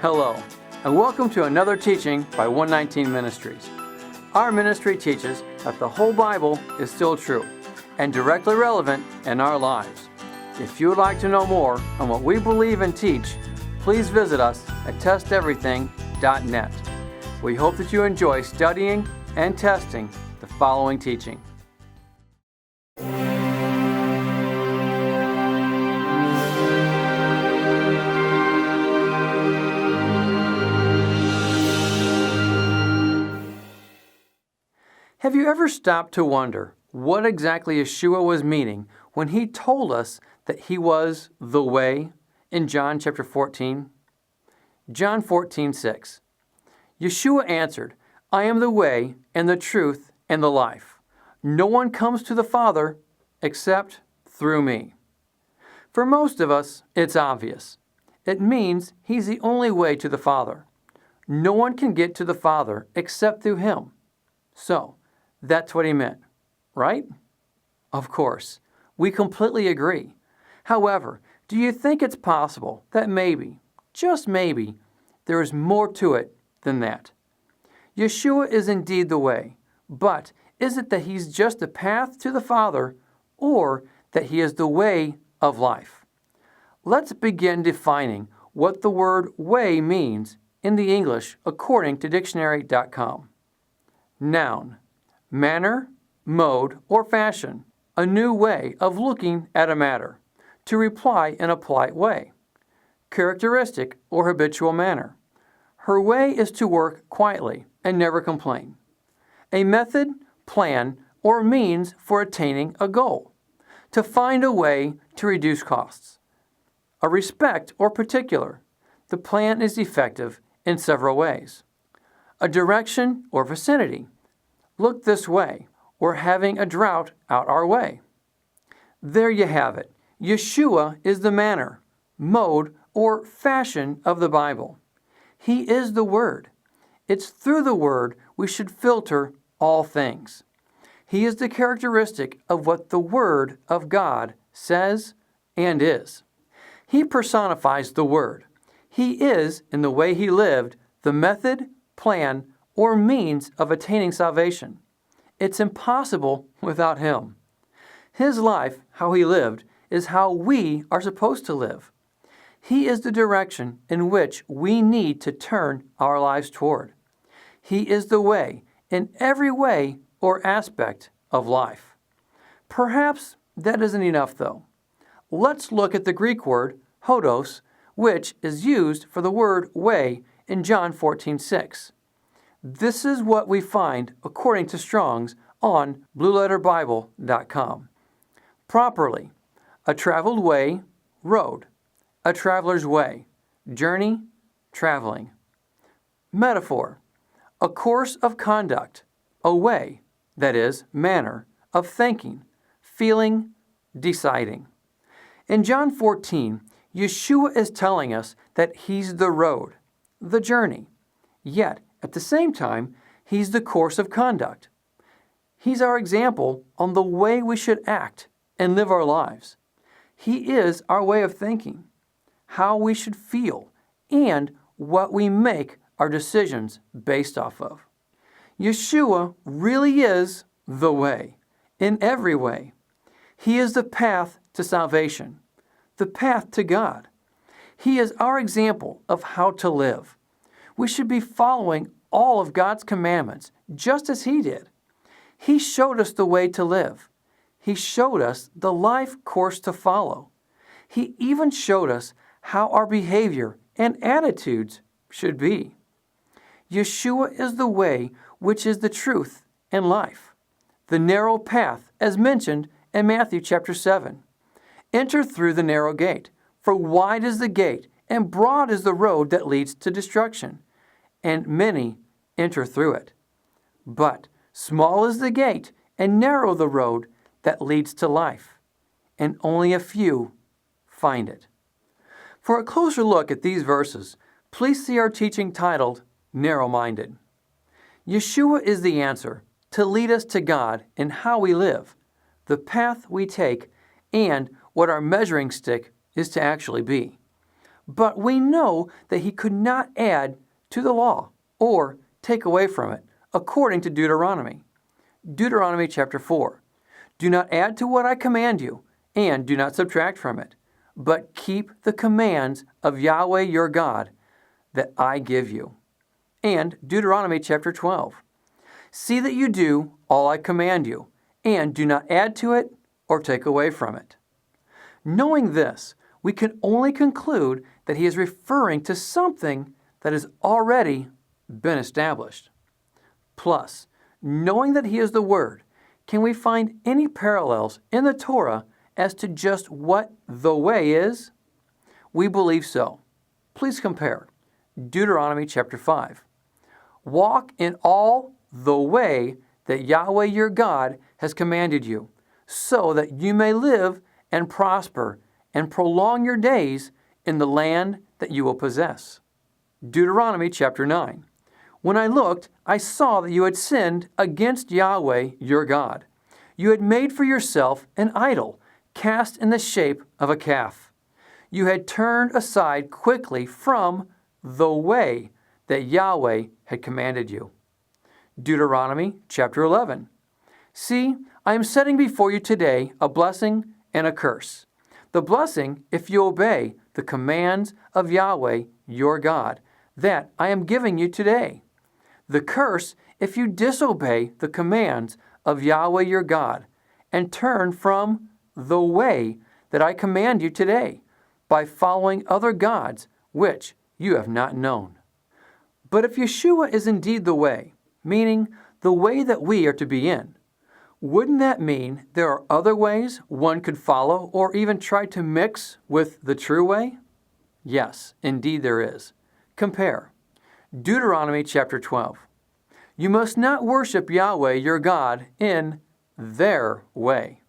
Hello, and welcome to another teaching by 119 Ministries. Our ministry teaches that the whole Bible is still true and directly relevant in our lives. If you would like to know more on what we believe and teach, please visit us at testeverything.net. We hope that you enjoy studying and testing the following teaching. Have you ever stopped to wonder what exactly Yeshua was meaning when he told us that he was the way in John chapter 14? John 14:6. Yeshua answered, I am the way and the truth and the life. No one comes to the Father except through me. For most of us, it's obvious. It means he's the only way to the Father. No one can get to the Father except through him. So, that's what he meant, right? Of course, we completely agree. However, do you think it's possible that maybe, just maybe, there is more to it than that? Yeshua is indeed the way, but is it that he's just a path to the Father, or that he is the way of life? Let's begin defining what the word way means in the English according to dictionary.com. Noun. Manner, mode, or fashion, a new way of looking at a matter, to reply in a polite way. Characteristic or habitual manner. Her way is to work quietly and never complain. A method, plan, or means for attaining a goal. To find a way to reduce costs. A respect or particular. The plan is effective in several ways. A direction or vicinity. Look this way. We're having a drought out our way. There you have it. Yeshua is the manner, mode, or fashion of the Bible. He is the Word. It's through the Word we should filter all things. He is the characteristic of what the Word of God says and is. He personifies the Word. He is, in the way he lived, the method, plan, or means of attaining salvation. It's impossible without him. His life, how he lived, is how we are supposed to live. He is the direction in which we need to turn our lives toward. He is the way in every way or aspect of life. Perhaps that isn't enough, though. Let's look at the Greek word hodos, which is used for the word way in John 14:6. This is what we find according to Strong's on blueletterbible.com. Properly, a traveled way, road. A traveler's way, journey, traveling. Metaphor, a course of conduct, a way, that is, manner, of thinking, feeling, deciding. In John 14, Yeshua is telling us that he's the road, the journey, yet at the same time, he's the course of conduct. He's our example on the way we should act and live our lives. He is our way of thinking, how we should feel, and what we make our decisions based off of. Yeshua really is the way, in every way. He is the path to salvation, the path to God. He is our example of how to live. We should be following all of God's commandments, just as he did. He showed us the way to live. He showed us the life course to follow. He even showed us how our behavior and attitudes should be. Yeshua is the way which is the truth and life. The narrow path, as mentioned in Matthew chapter 7. Enter through the narrow gate, for wide is the gate, and broad is the road that leads to destruction, and many enter through it. But small is the gate, and narrow the road that leads to life, and only a few find it. For a closer look at these verses, please see our teaching titled, Narrow-Minded. Yeshua is the answer to lead us to God in how we live, the path we take, and what our measuring stick is to actually be. But we know that he could not add to the law or take away from it, according to Deuteronomy. Deuteronomy chapter 4. Do not add to what I command you, and do not subtract from it, but keep the commands of Yahweh your God that I give you. And Deuteronomy chapter 12. See that you do all I command you, and do not add to it or take away from it. Knowing this, we can only conclude that he is referring to something that has already been established. Plus, knowing that he is the Word, can we find any parallels in the Torah as to just what the way is? We believe so. Please compare. Deuteronomy chapter 5. Walk in all the way that Yahweh your God has commanded you, so that you may live and prosper and prolong your days in the land that you will possess. Deuteronomy chapter 9. When I looked, I saw that you had sinned against Yahweh your God. You had made for yourself an idol, cast in the shape of a calf. You had turned aside quickly from the way that Yahweh had commanded you. Deuteronomy chapter 11. See, I am setting before you today a blessing and a curse. The blessing, if you obey the commands of Yahweh your God, that I am giving you today. The curse, if you disobey the commands of Yahweh your God, and turn from the way that I command you today, by following other gods which you have not known. But if Yeshua is indeed the way, meaning the way that we are to be in, wouldn't that mean there are other ways one could follow or even try to mix with the true way? Yes, indeed there is. Compare. Deuteronomy chapter 12. You must not worship Yahweh your God in their way.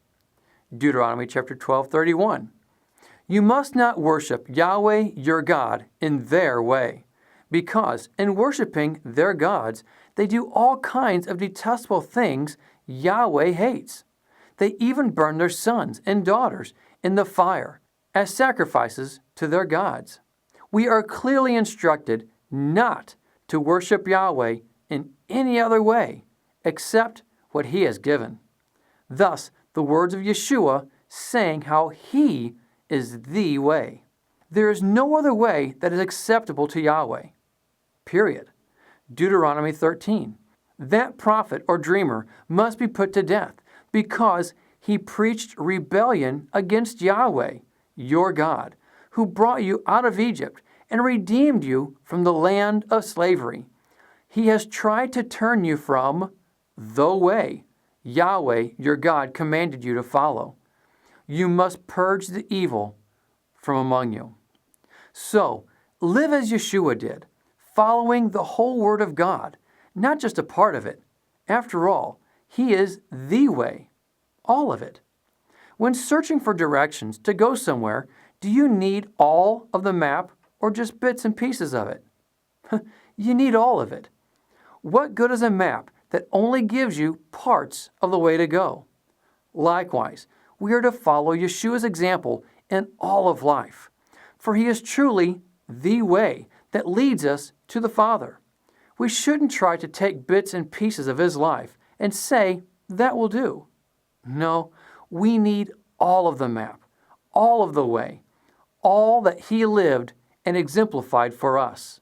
Deuteronomy chapter 12:31. You must not worship Yahweh your God in their way, because in worshiping their gods, they do all kinds of detestable things Yahweh hates. They even burn their sons and daughters in the fire as sacrifices to their gods. We are clearly instructed not to worship Yahweh in any other way except what he has given. Thus, the words of Yeshua saying how he is the way. There is no other way that is acceptable to Yahweh. Period. Deuteronomy 13. That prophet or dreamer must be put to death because he preached rebellion against Yahweh, your God, who brought you out of Egypt and redeemed you from the land of slavery. He has tried to turn you from the way Yahweh, your God, commanded you to follow. You must purge the evil from among you. So, live as Yeshua did, following the whole Word of God, not just a part of it. After all, he is the way, all of it. When searching for directions to go somewhere, do you need all of the map or just bits and pieces of it? You need all of it. What good is a map that only gives you parts of the way to go? Likewise, we are to follow Yeshua's example in all of life, for he is truly the way that leads us to the Father. We shouldn't try to take bits and pieces of his life and say, that will do. No, we need all of the map, all of the way, all that he lived and exemplified for us.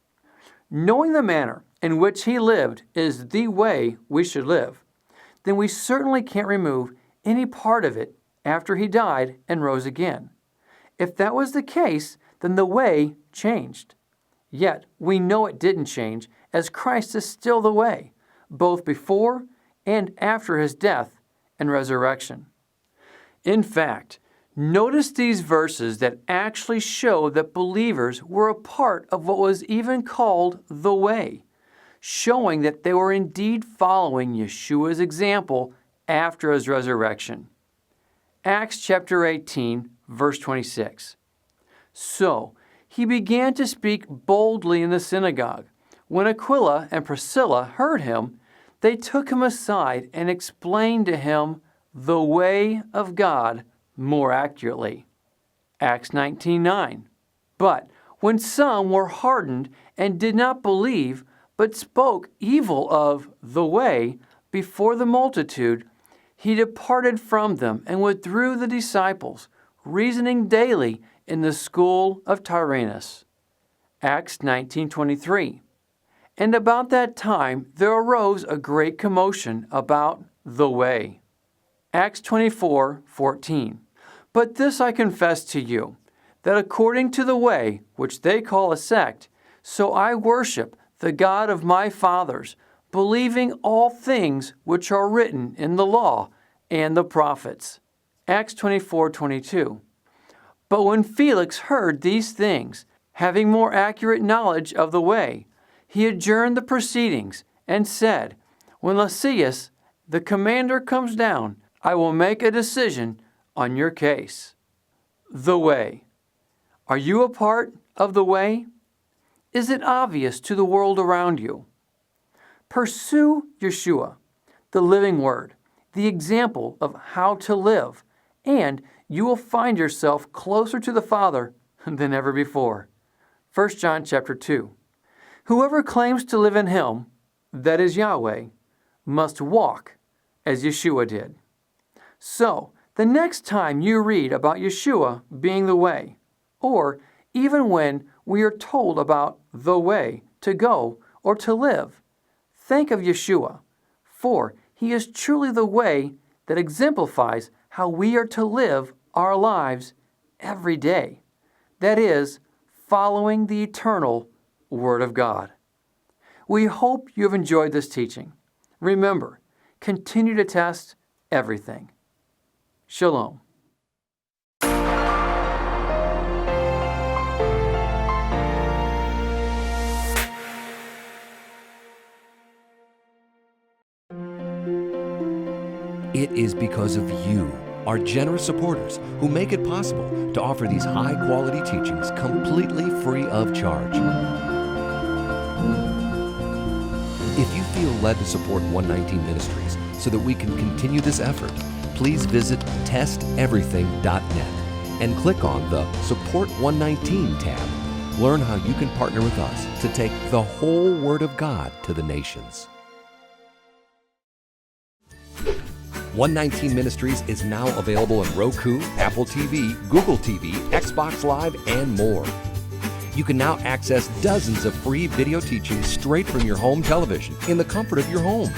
Knowing the manner in which he lived is the way we should live, then we certainly can't remove any part of it after he died and rose again. If that was the case, then the way changed. Yet we know it didn't change, as Christ is still the way, both before and after his death and resurrection. In fact, notice these verses that actually show that believers were a part of what was even called the way, showing that they were indeed following Yeshua's example after his resurrection. Acts chapter 18, verse 26. So he began to speak boldly in the synagogue. When Aquila and Priscilla heard him, they took him aside and explained to him the way of God more accurately. Acts 19:9. But when some were hardened and did not believe, but spoke evil of the way before the multitude, he departed from them and withdrew the disciples, reasoning daily in the school of Tyrannus. Acts 19:23. And about that time there arose a great commotion about the way. Acts 24:14. But this I confess to you, that according to the way which they call a sect, so I worship the God of my fathers, believing all things which are written in the law and the prophets. Acts 24:22. But when Felix heard these things, having more accurate knowledge of the way, he adjourned the proceedings and said, When Lysias, the commander, comes down, I will make a decision on your case. The way. Are you a part of the way? Is it obvious to the world around you? Pursue Yeshua, the living word, the example of how to live, and you will find yourself closer to the Father than ever before. 1 John chapter 2. Whoever claims to live in Him, that is Yahweh, must walk as Yeshua did. So, the next time you read about Yeshua being the way, or even when we are told about the way to go or to live, think of Yeshua, for He is truly the way that exemplifies how we are to live our lives every day. That is, following the eternal Word of God. We hope you have enjoyed this teaching. Remember, continue to test everything. Shalom. It is because of you, our generous supporters, who make it possible to offer these high-quality teachings completely free of charge. If you feel led to support 119 Ministries so that we can continue this effort, please visit testeverything.net and click on the Support 119 tab. Learn how you can partner with us to take the whole Word of God to the nations. 119 Ministries is now available on Roku, Apple TV, Google TV, Xbox Live, and more. You can now access dozens of free video teachings straight from your home television in the comfort of your home.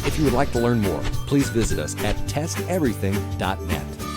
If you would like to learn more, please visit us at testeverything.net.